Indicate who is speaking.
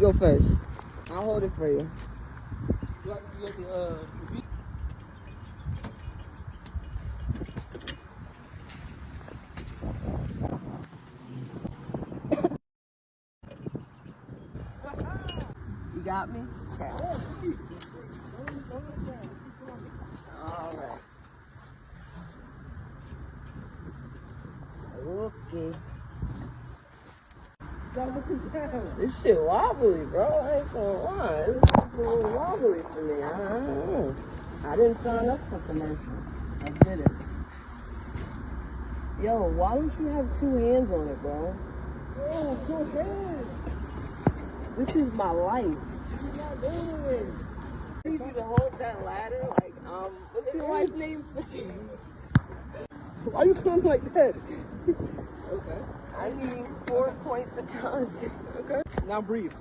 Speaker 1: go first. I'll hold it for you. You got me? Okay. Alright. Okay. This shit wobbly, bro. I ain't gonna lie. This is a little wobbly for me. I don't know. I didn't sign up for commercials. I didn't. Yo, why don't you have 2 hands on it, bro?
Speaker 2: Oh, 2 hands.
Speaker 1: This is my life.
Speaker 2: You're not doing it.
Speaker 1: I need you to hold that ladder like, what's your wife name?
Speaker 2: Why are you coming like that? Okay.
Speaker 1: I need 4 points of contact.
Speaker 2: Okay. Now breathe.